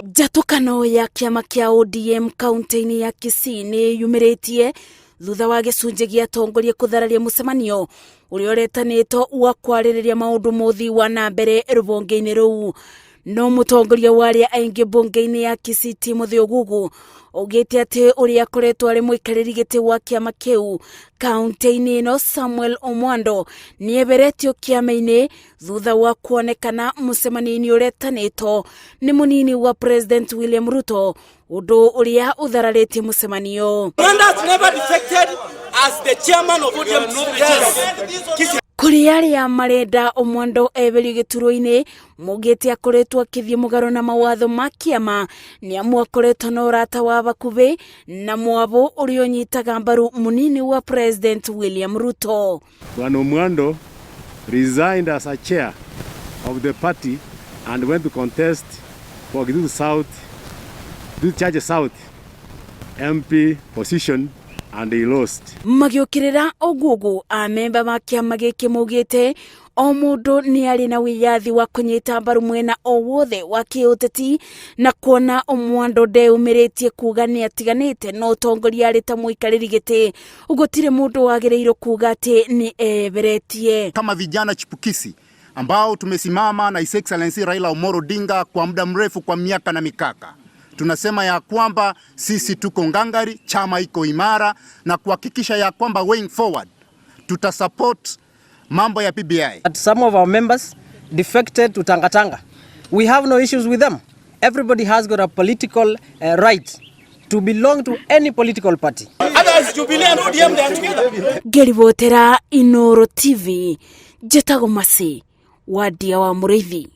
Njatũkano ya kĩama kĩa ODM kaunti-inĩ ya Kisii nĩ yumĩrĩtie thutha wa gĩcunjĩ gĩa atongoria kũthararia mũcemanio ũrĩa ũretanĩtwo wa kwarĩrĩria maũndũ mothi wa na mbere rũhonge-inĩ rũu. No mũtongoria wa arĩa aingĩ mbunge-inĩ ya Kisii Timothy Nguui augĩte atĩ ũrĩa akoretwo arĩ mũikarĩri gĩtĩ wa kĩama kĩu kaunti-inĩ ĩno Samuel Omwando nĩeberetio kĩama-inĩ thutha wa kuonekana mũcemanio-inĩ ũretanĩtwo nĩ mũnini wa President William Ruto, ũndũ ũrĩa ũthararĩtie mũcemanio. Kuri arĩa marenda Omwando eberi gĩturwa-inĩ mugĩte akoretwo akĩthiĩ mũgarũ na mawatho ma kĩama nĩamu akoretwo na ũrata wa hakuhĩ na mwabo ũrĩa ũnyitaga mbaru mũnini wa President William Ruto. Bwana Omwando resigned as a chair of the party and went to contest for Gitutu South MP position and he lost. Magiokirira Nguui amemba ma kĩama gĩkĩ maugĩte o mũndũ nĩ arĩ na wĩyathi wa kũnyita mbaru mwena o wothe wa kĩũteti na kuona Omwando ndeyũmĩrĩtie kuga nĩ atiganĩte no ũtongoria arĩ ta mũikarĩri gĩtĩ, gũtirĩ mũndũ wagĩrĩirwo kuga atĩ nĩ eberetie. Kama vijana chipukisi ambao tumesimama na His Excellency Raila Amolo Odinga kwa muda mrefu, kwa miaka na mikaka, tunasema ya kwamba sisi tuko ngangari, chama iko imara na kuhakikisha ya kwamba going forward tutasupport mambo ya PBI. Some of our members defected to Tangatanga. We have no issues with them. Everybody has got a political right to belong to any political party. Others Jubilee and ODM, they are together. Geribotera Inoro TV, Jetago Masi, Wadia wa Murithi.